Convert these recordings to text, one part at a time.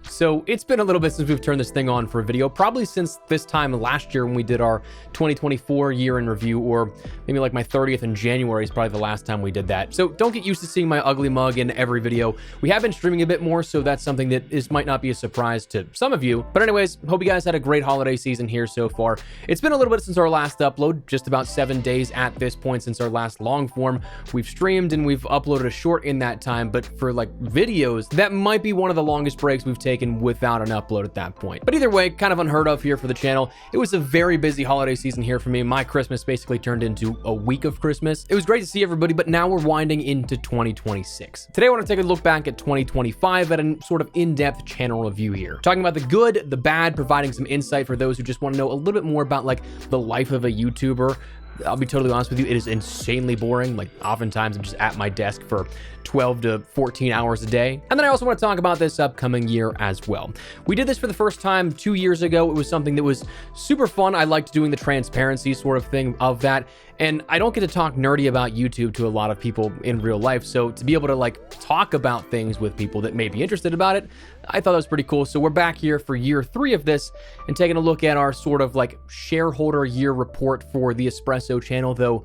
So it's been a little bit since we've turned this thing on for a video, probably since this time last year when we did our 2024 year in review, or maybe like my 30th in January is probably the last time we did that. So don't get used to seeing my ugly mug in every video. We have been streaming a bit more, so that's something that might not be a surprise to some of you. But anyways, hope you guys had a great holiday season here so far. It's been a little bit since our last upload, just about 7 days at this point since our last long form. We've streamed and we've uploaded a short in that time, but for like videos, that might be one of the longest breaks we've taken without an upload at that point. But either way, kind of unheard of here for the channel. It was a very busy holiday season here for me. My Christmas basically turned into a week of Christmas. It was great to see everybody, but now we're winding into 2026. Today I want to take a look back at 2025 at a sort of in-depth channel review here. Talking about the good, the bad, providing some insight for those who just want to know a little bit more about like the life of a YouTuber. I'll be totally honest with you, it is insanely boring. Like oftentimes I'm just at my desk for 12 to 14 hours a day. And then I also want to talk about this upcoming year as well. We did this for the first time 2 years ago. It was something that was super fun. I liked doing the transparency sort of thing of that. And I don't get to talk nerdy about YouTube to a lot of people in real life. So to be able to like talk about things with people that may be interested about it, I thought that was pretty cool. So we're back here for year 3 of this and taking a look at our sort of like shareholder year report for the Espresso channel, though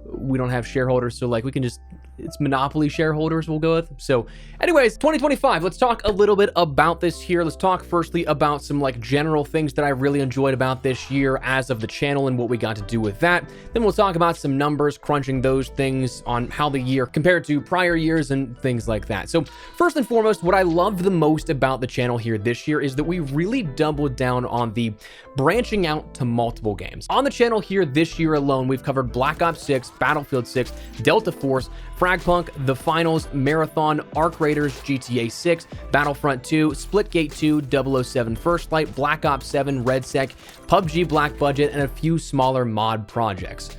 we don't have shareholders. So like we can just, it's monopoly shareholders we'll go with. So anyways, 2025, let's talk a little bit about this here. Let's talk firstly about some like general things that I really enjoyed about this year as of the channel and what we got to do with that. Then we'll talk about some numbers, crunching those things on how the year compared to prior years and things like that. So first and foremost, what I loved the most about the channel here this year is that we really doubled down on the branching out to multiple games. On the channel here this year alone, we've covered Black Ops 6, Battlefield 6, Delta Force, Fragpunk, The Finals, Marathon, Arc Raiders, GTA 6, Battlefront 2, Splitgate 2, 007 First Light, Black Ops 7, RedSec, PUBG Black Budget, and a few smaller mod projects.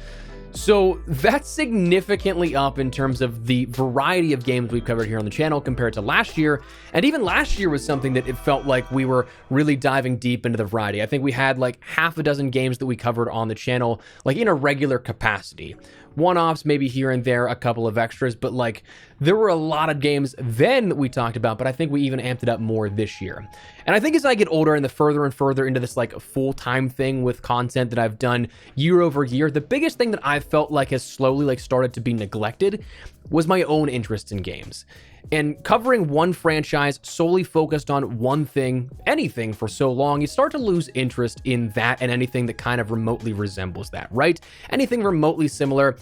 So that's significantly up in terms of the variety of games we've covered here on the channel compared to last year. And even last year was something that it felt like we were really diving deep into the variety. I think we had like half a dozen games that we covered on the channel, like in a regular capacity. One-offs maybe here and there, a couple of extras, but like there were a lot of games then that we talked about, but I think we even amped it up more this year. And I think as I get older and the further and further into this like full-time thing with content that I've done year over year, the biggest thing that I felt like has slowly like started to be neglected was my own interest in games. And covering one franchise solely focused on one thing, anything for so long, you start to lose interest in that and anything that kind of remotely resembles that, right? Anything remotely similar.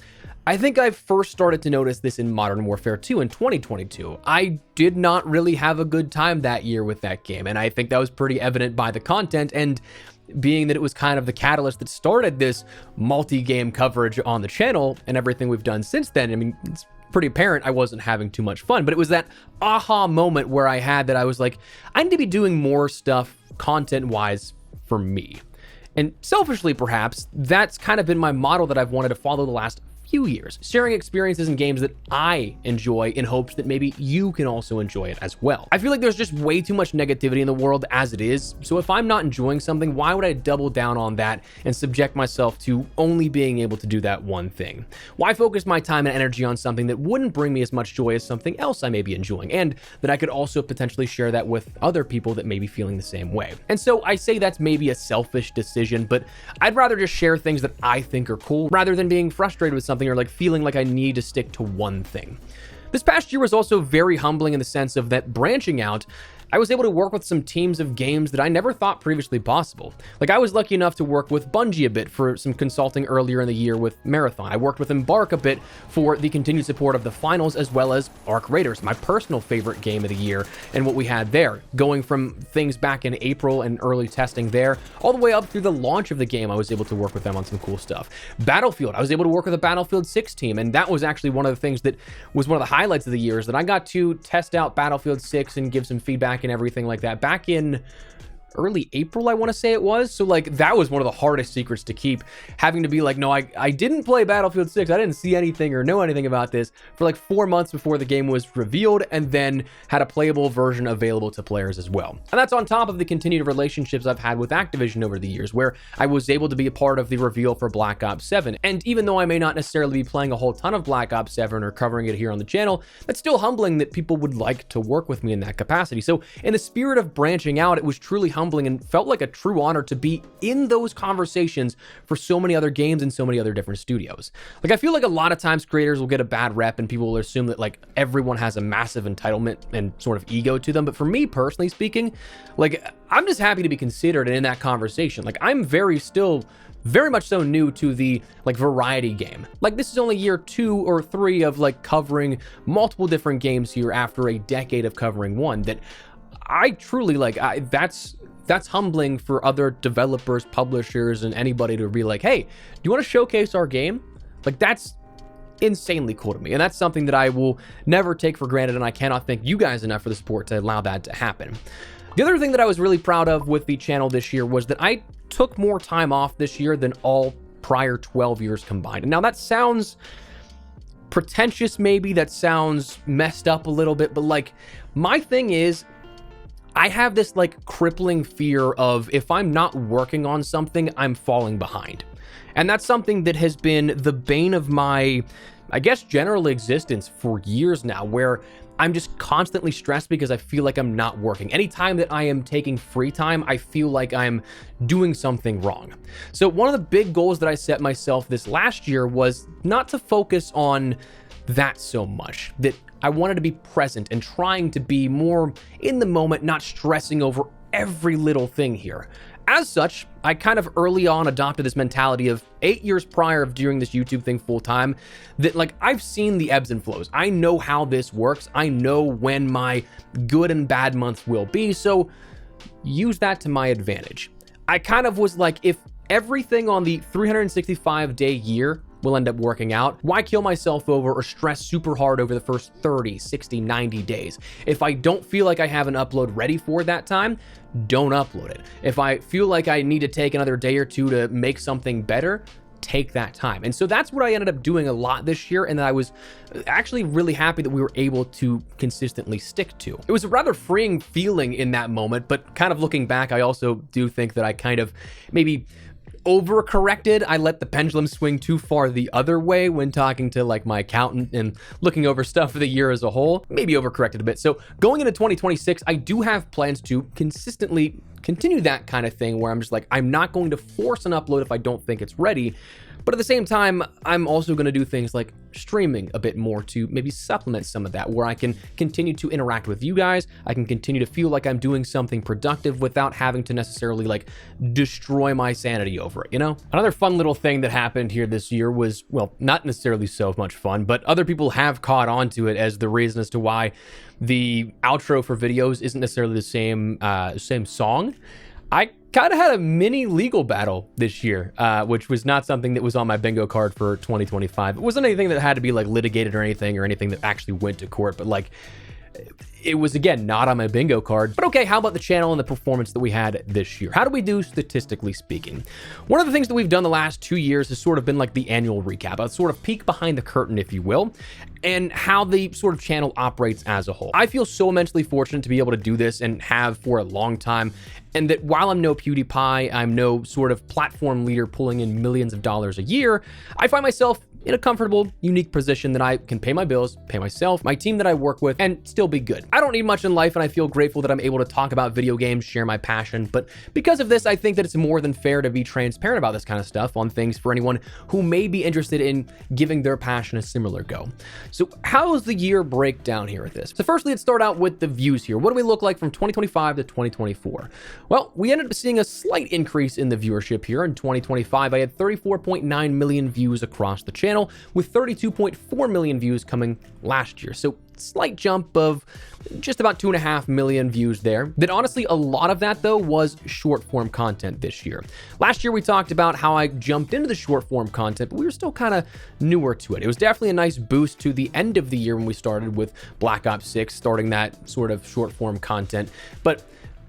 I think I first started to notice this in Modern Warfare 2 in 2022. I did not really have a good time that year with that game, and I think that was pretty evident by the content, and being that it was kind of the catalyst that started this multi-game coverage on the channel and everything we've done since then. I mean, it's pretty apparent I wasn't having too much fun, but it was that aha moment where I had that I was like, I need to be doing more stuff content-wise for me. And selfishly, perhaps, that's kind of been my model that I've wanted to follow the last few years, sharing experiences and games that I enjoy in hopes that maybe you can also enjoy it as well. I feel like there's just way too much negativity in the world as it is, so if I'm not enjoying something, why would I double down on that and subject myself to only being able to do that one thing? Why focus my time and energy on something that wouldn't bring me as much joy as something else I may be enjoying, and that I could also potentially share that with other people that may be feeling the same way? And so I say that's maybe a selfish decision, but I'd rather just share things that I think are cool rather than being frustrated with something or like feeling like I need to stick to one thing. This past year was also very humbling in the sense of that branching out, I was able to work with some teams of games that I never thought previously possible. Like I was lucky enough to work with Bungie a bit for some consulting earlier in the year with Marathon. I worked with Embark a bit for the continued support of the finals, as well as Arc Raiders, my personal favorite game of the year, and what we had there. Going from things back in April and early testing there, all the way up through the launch of the game, I was able to work with them on some cool stuff. Battlefield, I was able to work with a Battlefield 6 team, and that was actually one of the things that was one of the highlights of the year, is that I got to test out Battlefield 6 and give some feedback and everything like that back in early April, I want to say it was. So like that was one of the hardest secrets to keep, having to be like, no, I didn't play Battlefield 6. I didn't see anything or know anything about this for like 4 months before the game was revealed, and then had a playable version available to players as well. And that's on top of the continued relationships I've had with Activision over the years, where I was able to be a part of the reveal for Black Ops 7. And even though I may not necessarily be playing a whole ton of Black Ops 7 or covering it here on the channel, it's still humbling that people would like to work with me in that capacity. So in the spirit of branching out, it was truly humbling and felt like a true honor to be in those conversations for so many other games and so many other different studios. Like, I feel like a lot of times creators will get a bad rep and people will assume that like everyone has a massive entitlement and sort of ego to them. But for me personally speaking, like, I'm just happy to be considered in that conversation. Like, I'm still very much so new to the like variety game. Like, this is only year 2 or 3 of like covering multiple different games here after a decade of covering one, that I truly like. That's humbling for other developers, publishers, and anybody to be like, hey, do you want to showcase our game? Like, that's insanely cool to me. And that's something that I will never take for granted. And I cannot thank you guys enough for the support to allow that to happen. The other thing that I was really proud of with the channel this year was that I took more time off this year than all prior 12 years combined. And now that sounds pretentious, maybe that sounds messed up a little bit, but like, my thing is, I have this like crippling fear of, if I'm not working on something, I'm falling behind. And that's something that has been the bane of my, I guess, general existence for years now, where I'm just constantly stressed because I feel like I'm not working. Anytime that I am taking free time, I feel like I'm doing something wrong. So one of the big goals that I set myself this last year was not to focus on that so much, that I wanted to be present and trying to be more in the moment, not stressing over every little thing here. As such, I kind of early on adopted this mentality of 8 years prior of doing this YouTube thing full time, that like, I've seen the ebbs and flows. I know how this works. I know when my good and bad months will be. So use that to my advantage. I kind of was like, if everything on the 365-day year will end up working out, why kill myself over or stress super hard over the first 30, 60, 90 days? If I don't feel like I have an upload ready for that time, don't upload it. If I feel like I need to take another day or two to make something better, take that time. And so that's what I ended up doing a lot this year, and I was actually really happy that we were able to consistently stick to. It was a rather freeing feeling in that moment, but kind of looking back, I also do think that I kind of maybe overcorrected. I let the pendulum swing too far the other way when talking to like my accountant and looking over stuff for the year as a whole. Maybe overcorrected a bit. So going into 2026, I do have plans to consistently continue that kind of thing where I'm just like, I'm not going to force an upload if I don't think it's ready. But at the same time, I'm also going to do things like streaming a bit more to maybe supplement some of that, where I can continue to interact with you guys. I can continue to feel like I'm doing something productive without having to necessarily like destroy my sanity over it, you know? Another fun little thing that happened here this year was, well, not necessarily so much fun, but other people have caught on to it as the reason as to why the outro for videos isn't necessarily the same song. I kind of had a mini legal battle this year, which was not something that was on my bingo card for 2025. It wasn't anything that had to be like litigated or anything that actually went to court, but like, it was, again, not on my bingo card. But okay, how about the channel and the performance that we had this year? How do we do statistically speaking? One of the things that we've done the last 2 years has sort of been like the annual recap, a sort of peek behind the curtain, if you will, and how the sort of channel operates as a whole. I feel so immensely fortunate to be able to do this and have for a long time. And that while I'm no PewDiePie, I'm no sort of platform leader pulling in millions of dollars a year, I find myself in a comfortable, unique position that I can pay my bills, pay myself, my team that I work with, and still be good. I don't need much in life, and I feel grateful that I'm able to talk about video games, share my passion, but because of this, I think that it's more than fair to be transparent about this kind of stuff on things for anyone who may be interested in giving their passion a similar go. So how does the year break down here with this? So firstly, let's start out with the views here. What do we look like from 2025 to 2024? Well, we ended up seeing a slight increase in the viewership here. In 2025, I had 34.9 million views across the channel, with 32.4 million views coming last year. So slight jump of just about 2.5 million views there. That honestly, a lot of that though was short form content this year. Last year we talked about how I jumped into the short form content, but we were still kind of newer to it. It was definitely a nice boost to the end of the year when we started with Black Ops 6, starting that sort of short form content. But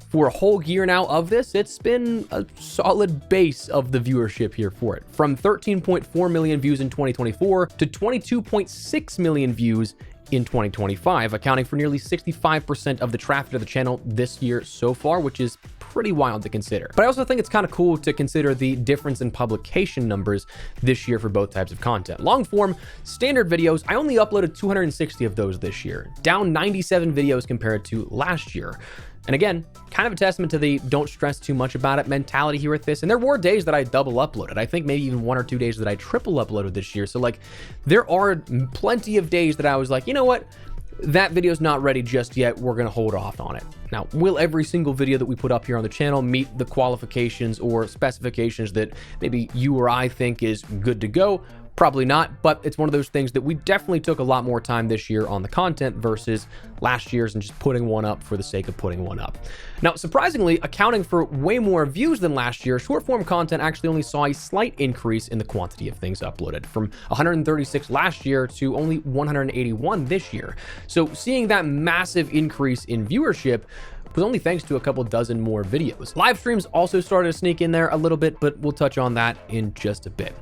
for a whole year now of this, it's been a solid base of the viewership here for it. From 13.4 million views in 2024 to 22.6 million views in 2025, accounting for nearly 65% of the traffic to the channel this year so far, which is pretty wild to consider. But I also think it's kind of cool to consider the difference in publication numbers this year for both types of content. Long form, standard videos, I only uploaded 260 of those this year, down 97 videos compared to last year. And again, kind of a testament to the don't stress too much about it mentality here with this. And there were days that I double uploaded. I think maybe even 1 or 2 days that I triple uploaded this year. So like there are plenty of days that I was like, you know what? That video's not ready just yet. We're going to hold off on it. Now, will every single video that we put up here on the channel meet the qualifications or specifications that maybe you or I think is good to go? Probably not, but it's one of those things that we definitely took a lot more time this year on the content versus last year's and just putting one up for the sake of putting one up. Now, surprisingly, accounting for way more views than last year, short form content actually only saw a slight increase in the quantity of things uploaded, from 136 last year to only 181 this year. So seeing that massive increase in viewership was only thanks to a couple dozen more videos. Live streams also started to sneak in there a little bit, but we'll touch on that in just a bit.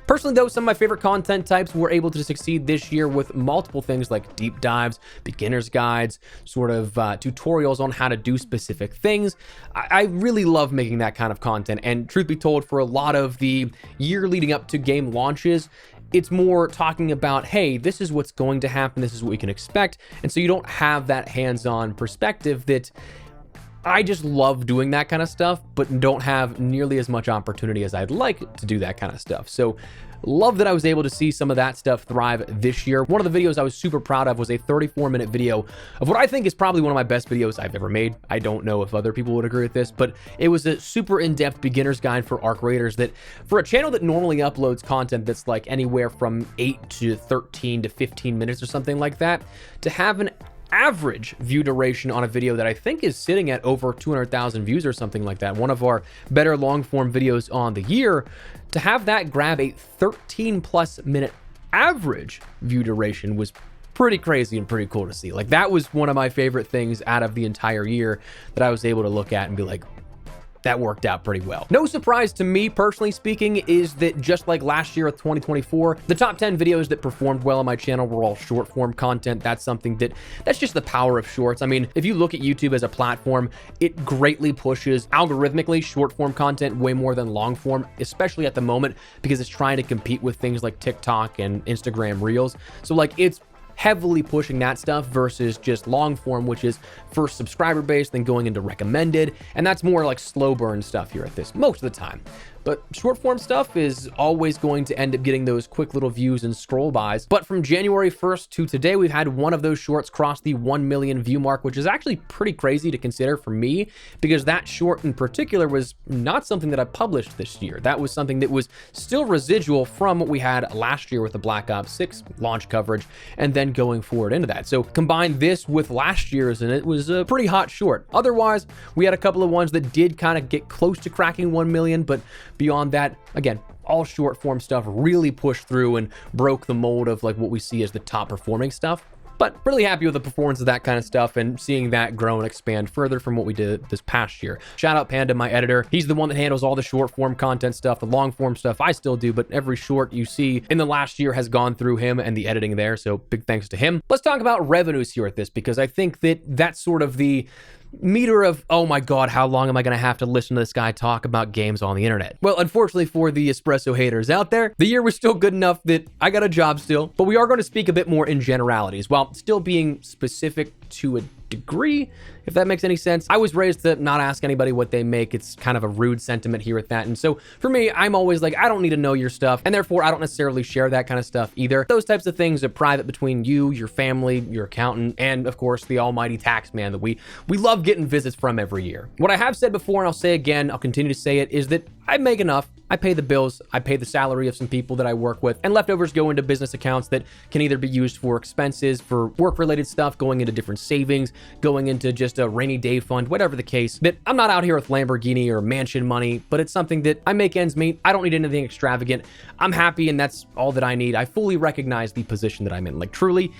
Personally though, some of my favorite content types were able to succeed this year with multiple things like deep dives, beginner's guides, sort of tutorials on how to do specific things. I really love making that kind of content, and truth be told, for a lot of the year leading up to game launches, it's more talking about, hey, this is what's going to happen, this is what we can expect, and so you don't have that hands-on perspective that I just love doing that kind of stuff, but don't have nearly as much opportunity as I'd like to do that kind of stuff. So love that I was able to see some of that stuff thrive this year. One of the videos I was super proud of was a 34-minute video of what I think is probably one of my best videos I've ever made. I don't know if other people would agree with this, but it was a super in-depth beginner's guide for arc raiders that, for a channel that normally uploads content that's like anywhere from 8 to 13 to 15 minutes or something like that, to have an average view duration on a video that I think is sitting at over 200,000 views or something like that, one of our better long form videos on the year, to have that grab a 13+ minute average view duration was pretty crazy and pretty cool to see. Like, that was one of my favorite things out of the entire year that I was able to look at and be like, that worked out pretty well. No surprise to me, personally speaking, is that just like last year of 2024, the top 10 videos that performed well on my channel were all short form content. That's something that's just the power of shorts. I mean, if you look at YouTube as a platform, it greatly pushes algorithmically short form content way more than long form, especially at the moment, because it's trying to compete with things like TikTok and Instagram Reels. So like, it's heavily pushing that stuff versus just long form, which is first subscriber base, then going into recommended. And that's more like slow burn stuff here at this most of the time. But short form stuff is always going to end up getting those quick little views and scroll bys. But from January 1st to today, we've had one of those shorts cross the 1 million view mark, which is actually pretty crazy to consider for me, because that short in particular was not something that I published this year. That was something that was still residual from what we had last year with the Black Ops 6 launch coverage, and then going forward into that. So combine this with last year's, and it was a pretty hot short. Otherwise, we had a couple of ones that did kind of get close to cracking 1 million, but beyond that, again, all short form stuff really pushed through and broke the mold of like what we see as the top performing stuff. But really happy with the performance of that kind of stuff and seeing that grow and expand further from what we did this past year. Shout out Panda, my editor. He's the one that handles all the short form content stuff. The long form stuff I still do, but every short you see in the last year has gone through him and the editing there. So big thanks to him. Let's talk about revenues here at this, because I think that that's sort of the meter of, oh my God, how long am I going to have to listen to this guy talk about games on the internet? Well, unfortunately for the Espresso haters out there, the year was still good enough that I got a job still, but we are going to speak a bit more in generalities while still being specific to a degree, if that makes any sense. I was raised to not ask anybody what they make. It's kind of a rude sentiment here at that. And so for me, I'm always like, I don't need to know your stuff, and therefore I don't necessarily share that kind of stuff either. Those types of things are private between you, your family, your accountant, and of course the almighty tax man that we love getting visits from every year. What I have said before, and I'll say again, I'll continue to say it, is that I make enough. I pay the bills, I pay the salary of some people that I work with, and leftovers go into business accounts that can either be used for expenses, for work-related stuff, going into different savings, going into just a rainy day fund, whatever the case. That I'm not out here with Lamborghini or mansion money, but it's something that I make ends meet. I don't need anything extravagant. I'm happy, and that's all that I need. I fully recognize the position that I'm in. Like, truly,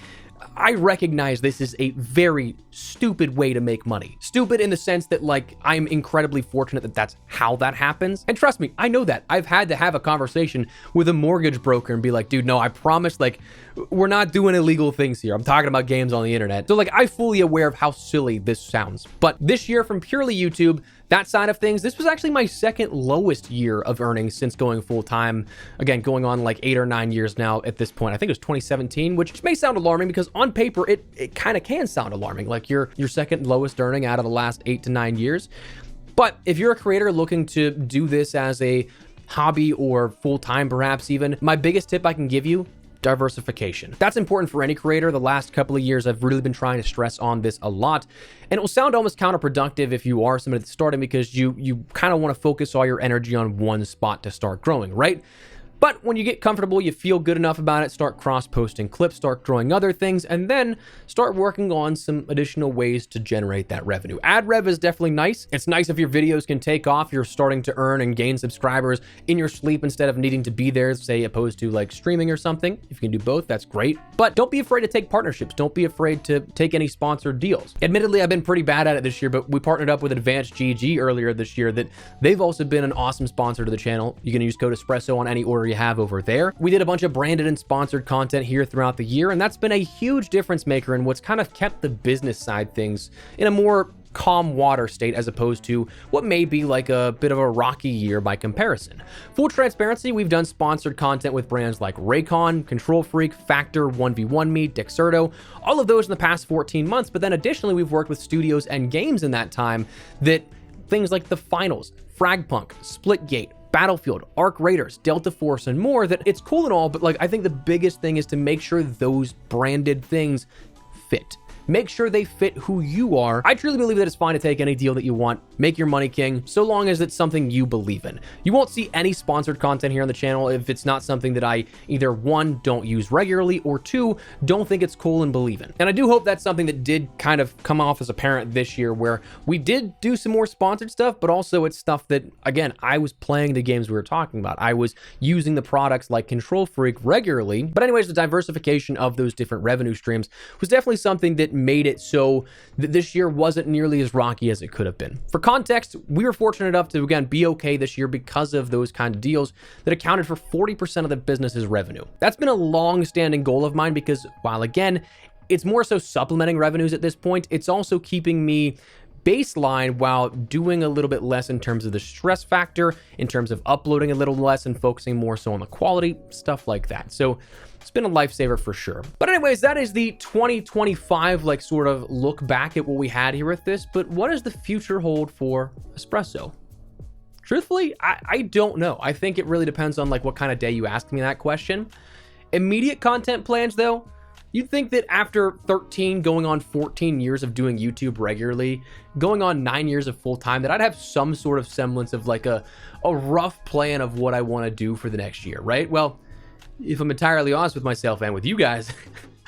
I recognize this is a very stupid way to make money. Stupid in the sense that, like, I'm incredibly fortunate that that's how that happens. And trust me, I know that. I've had to have a conversation with a mortgage broker and be like, dude, no, I promise, like, we're not doing illegal things here. I'm talking about games on the internet. So, like, I'm fully aware of how silly this sounds. But this year, from purely YouTube, that side of things, this was actually my second lowest year of earnings since going full time. Again, going on like 8 or 9 years now at this point. I think it was 2017, which may sound alarming because on paper, it kind of can sound alarming. Like your second lowest earning out of the last 8 to 9 years. But if you're a creator looking to do this as a hobby or full time, perhaps even, my biggest tip I can give you, diversification. That's important for any creator. The last couple of years, I've really been trying to stress on this a lot. And it will sound almost counterproductive if you are somebody that's starting, because you kind of want to focus all your energy on one spot to start growing, right? But when you get comfortable, you feel good enough about it, start cross-posting clips, start growing other things, and then start working on some additional ways to generate that revenue. Ad rev is definitely nice. It's nice if your videos can take off. You're starting to earn and gain subscribers in your sleep instead of needing to be there, say, opposed to like streaming or something. If you can do both, that's great. But don't be afraid to take partnerships. Don't be afraid to take any sponsored deals. Admittedly, I've been pretty bad at it this year, but we partnered up with Advanced GG earlier this year that they've also been an awesome sponsor to the channel. You can use code Espresso on any order you have over there. We did a bunch of branded and sponsored content here throughout the year, and that's been a huge difference maker in what's kind of kept the business side things in a more calm water state as opposed to what may be like a bit of a rocky year by comparison. Full transparency, we've done sponsored content with brands like Raycon, Control Freak, Factor, 1v1me, Dexerto, all of those in the past 14 months. But then additionally, we've worked with studios and games in that time that things like The Finals, Fragpunk, Splitgate, Battlefield, Arc Raiders, Delta Force, and more, that it's cool and all, but like I think the biggest thing is to make sure those branded things fit. Make sure they fit who you are. I truly believe that it's fine to take any deal that you want, make your money king, so long as it's something you believe in. You won't see any sponsored content here on the channel if it's not something that I either 1, don't use regularly, or 2, don't think it's cool and believe in. And I do hope that's something that did kind of come off as apparent this year, where we did do some more sponsored stuff, but also it's stuff that, again, I was playing the games we were talking about. I was using the products like Control Freak regularly. But anyways, the diversification of those different revenue streams was definitely something that made it so that this year wasn't nearly as rocky as it could have been. For context, we were fortunate enough to, again, be okay this year because of those kind of deals that accounted for 40% of the business's revenue. That's been a long-standing goal of mine because, while again, it's more so supplementing revenues at this point, it's also keeping me baseline while doing a little bit less in terms of the stress factor, in terms of uploading a little less and focusing more so on the quality, stuff like that. So it's been a lifesaver for sure. But anyways, that is the 2025, like, sort of look back at what we had here with this. But what does the future hold for Espresso? Truthfully, I don't know. I think it really depends on like what kind of day you ask me that question. Immediate content plans though, you'd think that after 13 going on 14 years of doing YouTube regularly, going on 9 years of full time, that I'd have some sort of semblance of like a rough plan of what I want to do for the next year, right? Well, if I'm entirely honest with myself and with you guys,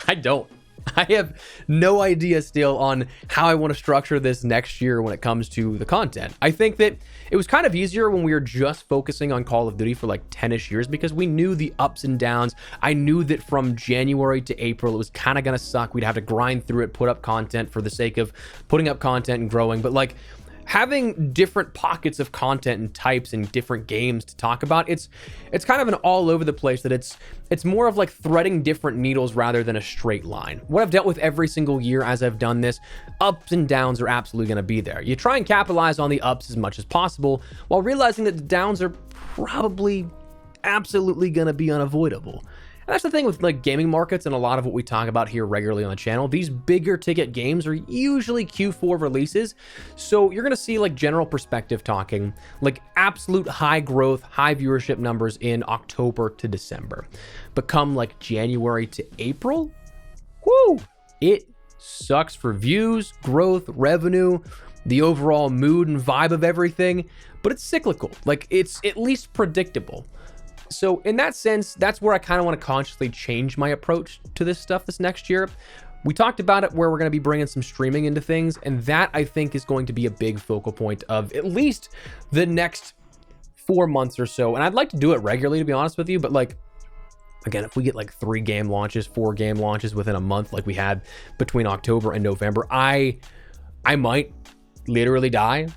I don't. I have no idea still on how I want to structure this next year when it comes to the content. I think that it was kind of easier when we were just focusing on Call of Duty for like 10-ish years because we knew the ups and downs. I knew that from January to April, it was kind of going to suck. We'd have to grind through it, put up content for the sake of putting up content and growing. But like, having different pockets of content and types and different games to talk about, it's kind of an all over the place, that it's more of like threading different needles rather than a straight line. What I've dealt with every single year as I've done this, ups and downs are absolutely going to be there. You try and capitalize on the ups as much as possible while realizing that the downs are probably absolutely going to be unavoidable. And that's the thing with like gaming markets and a lot of what we talk about here regularly on the channel. These bigger ticket games are usually Q4 releases. So you're going to see like general perspective talking, like absolute high growth, high viewership numbers in October to December. But come like January to April, whoo, it sucks for views, growth, revenue, the overall mood and vibe of everything. But it's cyclical. Like, it's at least predictable. So in that sense, that's where I kind of want to consciously change my approach to this stuff this next year. We talked about it where we're going to be bringing some streaming into things, and that I think is going to be a big focal point of at least the next 4 months or so. And I'd like to do it regularly, to be honest with you, but like again, if we get like 3 game launches, 4 game launches within a month, like we had between October and November, I might literally die.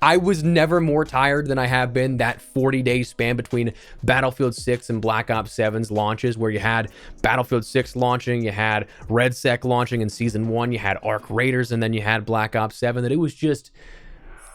I was never more tired than I have been. That 40-day span between Battlefield 6 and Black Ops 7's launches, where you had Battlefield 6 launching, you had RedSec launching in Season 1, you had Arc Raiders, and then you had Black Ops 7, that it was just...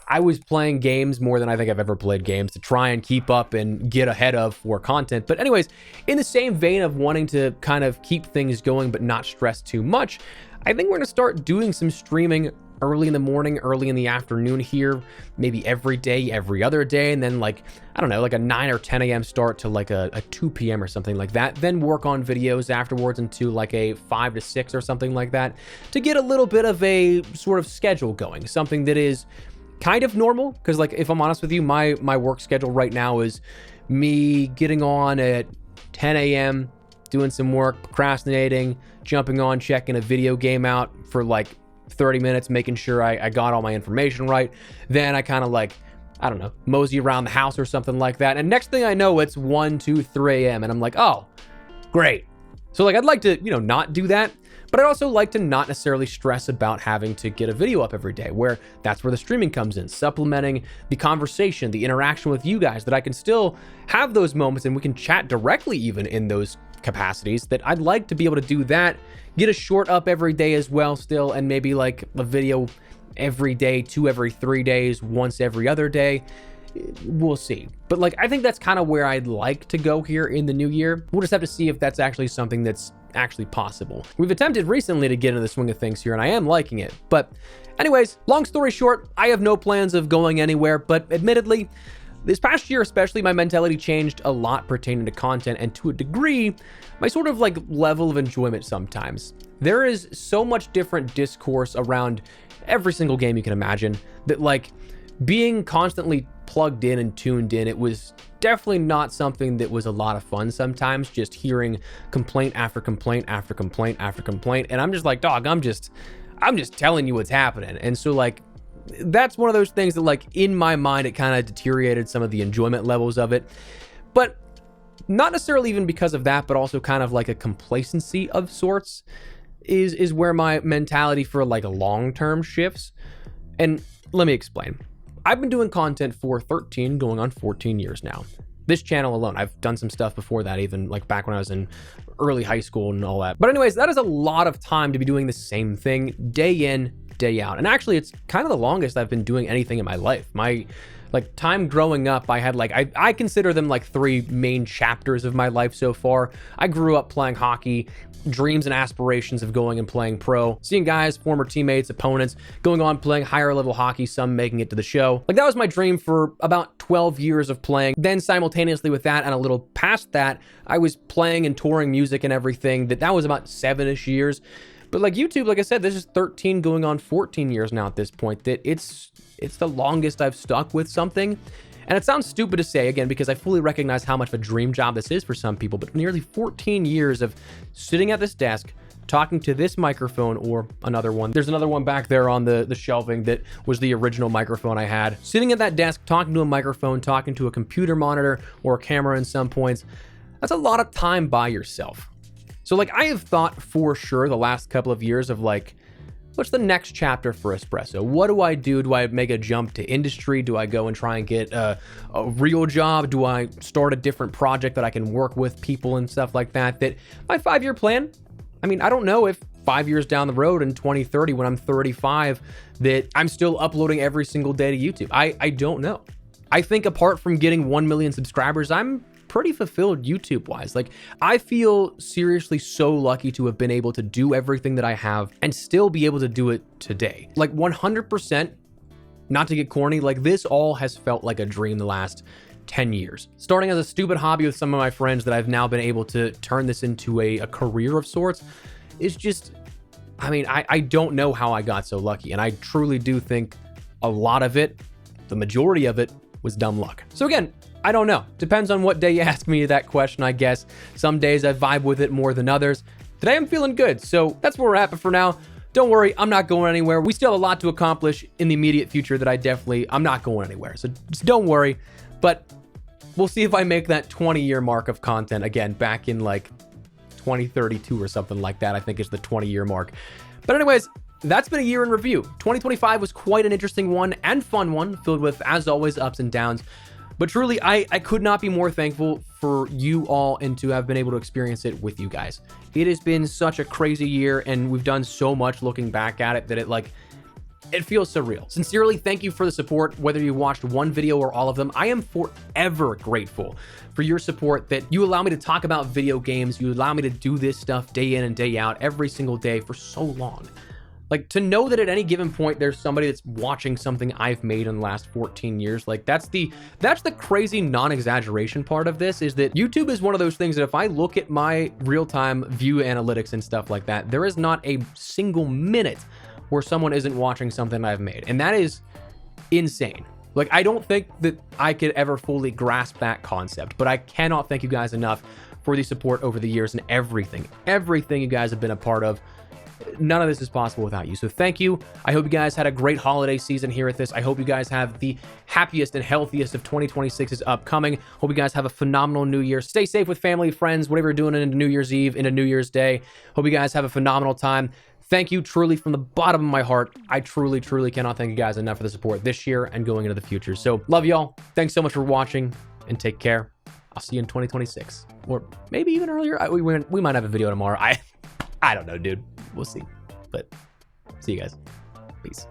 I was playing games more than I think I've ever played games to try and keep up and get ahead of for content. But anyways, in the same vein of wanting to kind of keep things going but not stress too much, I think we're going to start doing some streaming early in the morning, early in the afternoon here, maybe every day, every other day, and then like, I don't know, like a 9 or 10 a.m. start to like a 2 p.m. or something like that, then work on videos afterwards into like a 5 to 6 or something like that to get a little bit of a sort of schedule going, something that is kind of normal. Because like, if I'm honest with you, my work schedule right now is me getting on at 10 a.m., doing some work, procrastinating, jumping on, checking a video game out for like 30 minutes, making sure I got all my information right. Then I kind of like, I don't know, mosey around the house or something like that. And next thing I know, it's 1, 2, 3 a.m. and I'm like, oh, great. So like, I'd like to, not do that, but I'd also like to not necessarily stress about having to get a video up every day, where that's where the streaming comes in, supplementing the conversation, the interaction with you guys, that I can still have those moments and we can chat directly even in those capacities. That I'd like to be able to do that, get a short up every day as well still, and maybe like a video every day, 2 every 3 days, once every other day. We'll see. But like, I think that's kind of where I'd like to go here in the new year. We'll just have to see if that's actually something that's actually possible. We've attempted recently to get into the swing of things here, and I am liking it. But anyways, long story short, I have no plans of going anywhere, but admittedly, this past year especially, my mentality changed a lot pertaining to content, and to a degree, my sort of like level of enjoyment sometimes. There is so much different discourse around every single game you can imagine, that like being constantly plugged in and tuned in, it was definitely not something that was a lot of fun sometimes, just hearing complaint after complaint after complaint after complaint. And I'm just like, dog, I'm just telling you what's happening. And so like, that's one of those things that like in my mind, it kind of deteriorated some of the enjoyment levels of it. But not necessarily even because of that, but also kind of like a complacency of sorts is where my mentality for like a long-term shifts. And let me explain. I've been doing content for 13 going on 14 years now. This channel alone, I've done some stuff before that, even like back when I was in early high school and all that. But anyways, that is a lot of time to be doing the same thing day in, day out. And actually, it's kind of the longest I've been doing anything in my life. My like time growing up, I had like, I consider them like 3 main chapters of my life so far. I grew up playing hockey, dreams and aspirations of going and playing pro, seeing guys, former teammates, opponents, going on playing higher level hockey, some making it to the show. Like that was my dream for about 12 years of playing. Then simultaneously with that and a little past that, I was playing and touring music and everything. That was about 7-ish years. But like YouTube, like I said, this is 13 going on 14 years now at this point, that it's the longest I've stuck with something. And it sounds stupid to say, again, because I fully recognize how much of a dream job this is for some people, but nearly 14 years of sitting at this desk, talking to this microphone or another one. There's another one back there on the shelving that was the original microphone I had. Sitting at that desk, talking to a microphone, talking to a computer monitor or a camera in some points, that's a lot of time by yourself. So like, I have thought for sure the last couple of years of like, what's the next chapter for Espresso? What do I do? Do I make a jump to industry? Do I go and try and get a real job? Do I start a different project that I can work with people and stuff like that? That my 5-year plan, I mean, I don't know if 5 years down the road in 2030, when I'm 35, that I'm still uploading every single day to YouTube. I don't know. I think apart from getting 1 million subscribers, I'm pretty fulfilled YouTube wise. Like, I feel seriously so lucky to have been able to do everything that I have and still be able to do it today. Like 100%, not to get corny, like this all has felt like a dream the last 10 years. Starting as a stupid hobby with some of my friends that I've now been able to turn this into a career of sorts is just, I mean, I don't know how I got so lucky. And I truly do think a lot of it, the majority of it, was dumb luck. So again, I don't know. Depends on what day you ask me that question, I guess. Some days I vibe with it more than others. Today I'm feeling good, so that's where we're at. But for now, don't worry, I'm not going anywhere. We still have a lot to accomplish in the immediate future that I'm not going anywhere. So just don't worry. But we'll see if I make that 20-year mark of content again back in like 2032 or something like that. I think is the 20-year mark. But anyways, that's been a year in review. 2025 was quite an interesting one and fun one, filled with, as always, ups and downs. But truly, I could not be more thankful for you all and to have been able to experience it with you guys. It has been such a crazy year, and we've done so much looking back at it that it feels surreal. Sincerely, thank you for the support, whether you watched one video or all of them. I am forever grateful for your support, that you allow me to talk about video games. You allow me to do this stuff day in and day out, every single day for so long. Like, to know that at any given point, there's somebody that's watching something I've made in the last 14 years. Like, that's the crazy non-exaggeration part of this, is that YouTube is one of those things that if I look at my real-time view analytics and stuff like that, there is not a single minute where someone isn't watching something I've made. And that is insane. Like, I don't think that I could ever fully grasp that concept, but I cannot thank you guys enough for the support over the years and everything you guys have been a part of. None of this is possible without you. So thank you. I hope you guys had a great holiday season here at this. I hope you guys have the happiest and healthiest of 2026 is upcoming. Hope you guys have a phenomenal new year. Stay safe with family, friends, whatever you're doing into New Year's Eve, into New Year's Day. Hope you guys have a phenomenal time. Thank you truly from the bottom of my heart. I truly, truly cannot thank you guys enough for the support this year and going into the future. So love y'all. Thanks so much for watching, and take care. I'll see you in 2026, or maybe even earlier. We might have a video tomorrow. I don't know, dude. We'll see. But see you guys. Peace.